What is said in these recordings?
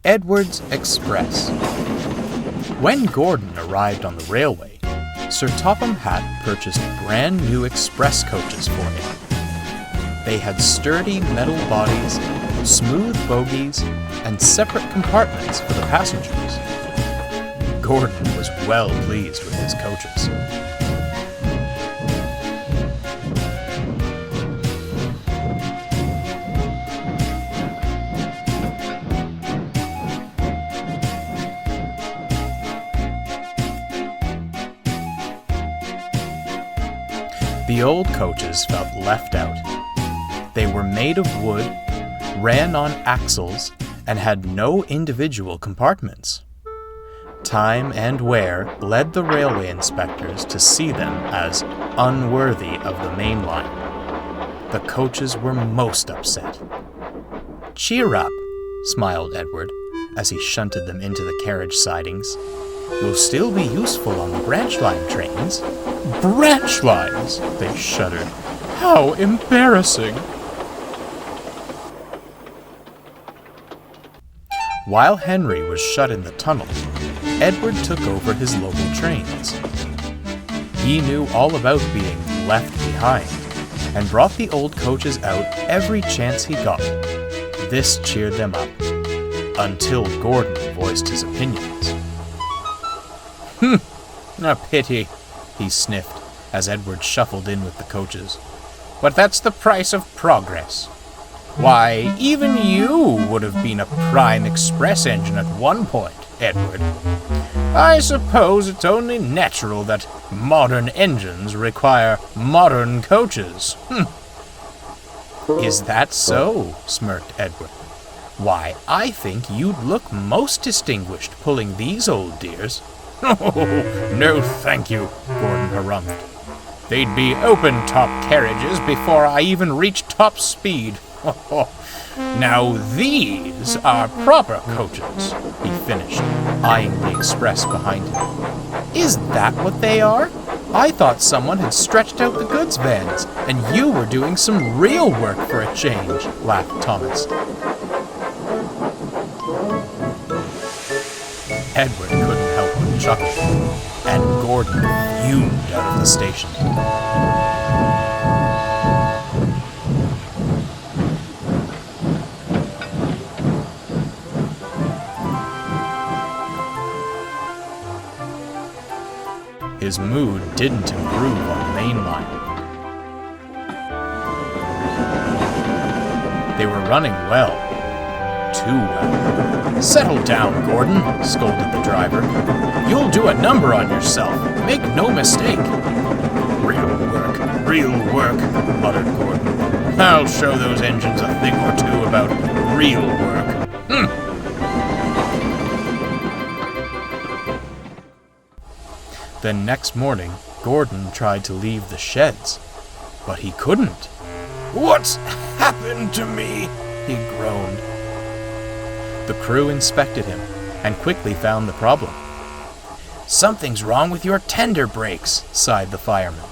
Edward's Express. When Gordon arrived on the railway, Sir Topham Hatt purchased brand new express coaches for him. They had sturdy metal bodies, smooth bogies, and separate compartments for the passengers. Gordon was well pleased with his coaches. The old coaches felt left out. They were made of wood, ran on axles, and had no individual compartments. Time and wear led the railway inspectors to see them as unworthy of the main line. The coaches were most upset. "Cheer up," smiled Edward, as he shunted them into the carriage sidings. "You'll still be useful on the branch line trains." "Branch lines!" they shuddered. "How embarrassing!" While Henry was shut in the tunnel, Edward took over his local trains. He knew all about being left behind, and brought the old coaches out every chance he got. This cheered them up, until Gordon voiced his opinions. A pity," he sniffed, as Edward shuffled in with the coaches. "But that's the price of progress. Why, even you would have been a prime express engine at one point, Edward. I suppose it's only natural that modern engines require modern coaches." "Is that so?" smirked Edward. "Why, I think you'd look most distinguished pulling these old dears." "Oh, no thank you," Gordon harumphed. "They'd be open-top carriages before I even reach top speed. Now these are proper coaches," he finished, eyeing the express behind him. "Is that what they are? I thought someone had stretched out the goods vans, and you were doing some real work for a change," laughed Thomas. Edward couldn't help but chuckle, and Gordon fumed out of the station. His mood didn't improve on the main line. They were running well. Too well. "Settle down, Gordon," scolded the driver. "You'll do a number on yourself. Make no mistake." Real work, muttered Gordon. "I'll show those engines a thing or two about real work." Then next morning, Gordon tried to leave the sheds, but he couldn't. "What's happened to me?" he groaned. The crew inspected him and quickly found the problem. "Something's wrong with your tender brakes," sighed the fireman.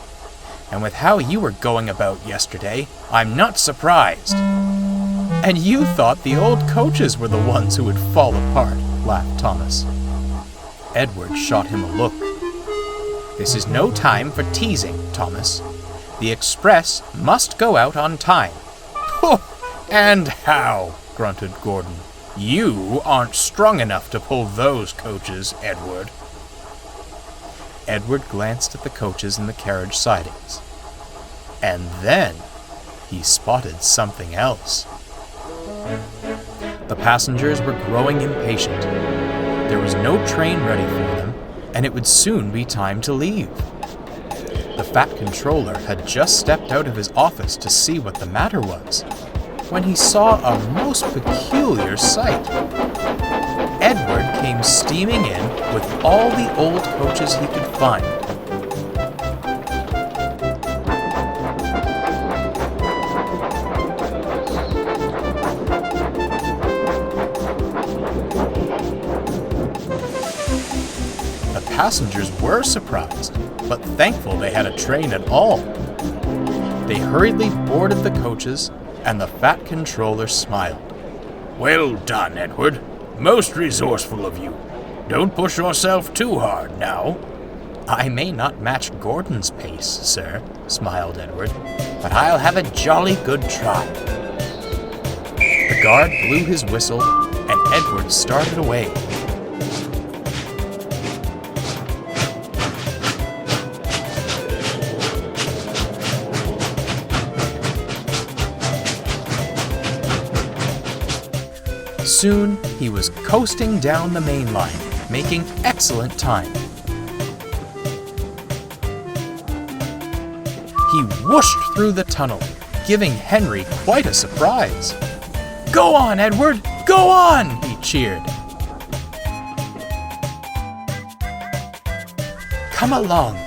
"And with how you were going about yesterday, I'm not surprised." "And you thought the old coaches were the ones who would fall apart," laughed Thomas. Edward shot him a look. "This is no time for teasing, Thomas. The express must go out on time." "And how?" grunted Gordon. "You aren't strong enough to pull those coaches, Edward." Edward glanced at the coaches in the carriage sidings. And then he spotted something else. The passengers were growing impatient. There was no train ready for them, and it would soon be time to leave. The fat controller had just stepped out of his office to see what the matter was, when he saw a most peculiar sight. Edward came steaming in with all the old coaches he could find. The passengers were surprised, but thankful they had a train at all. They hurriedly boarded the coaches, and the fat controller smiled. "Well done, Edward. Most resourceful of you. Don't push yourself too hard now. I may not match Gordon's pace, sir, smiled Edward, but I'll have a jolly good try. The guard blew his whistle, and Edward started away. Soon, he was coasting down the main line, making excellent time. He whooshed through the tunnel, giving Henry quite a surprise. "Go on, Edward! Go on!" he cheered. Come along,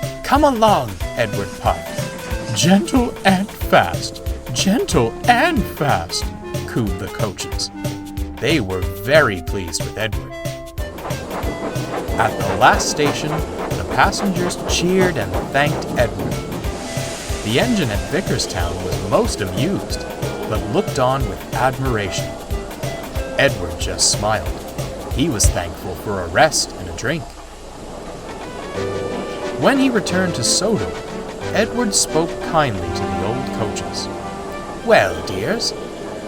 Edward puffed. "Gentle and fast, cooed the coaches. They were very pleased with Edward. At the last station, the passengers cheered and thanked Edward. The engine at Vickerstown was most amused, but looked on with admiration. Edward just smiled. He was thankful for a rest and a drink. When he returned to Sodor, Edward spoke kindly to the old coaches. "Well, dears,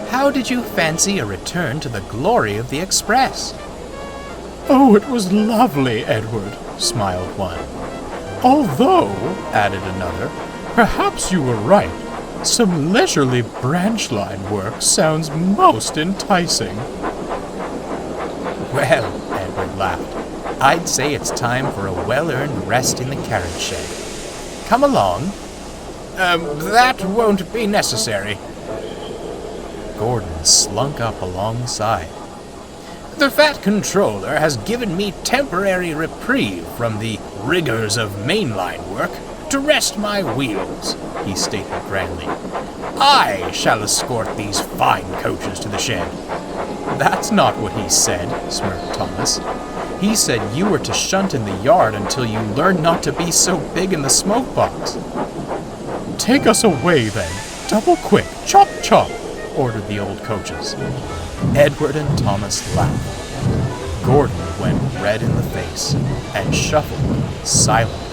how did you fancy a return to the glory of the Express?" "Oh, it was lovely, Edward," smiled one. "Although," added another, "perhaps you were right. Some leisurely branch line work sounds most enticing." "Well," Edward laughed, "I'd say it's time for a well-earned rest in the carriage shed. Come along." That won't be necessary." Gordon slunk up alongside. "The Fat Controller has given me temporary reprieve from the rigors of mainline work to rest my wheels," he stated grandly. "I shall escort these fine coaches to the shed." "That's not what he said," smirked Thomas. "He said you were to shunt in the yard until you learned not to be so big in the smoke box." "Take us away, then. Double quick. Chop, chop," ordered the old coaches. Edward and Thomas laughed. Gordon went red in the face and shuffled silently.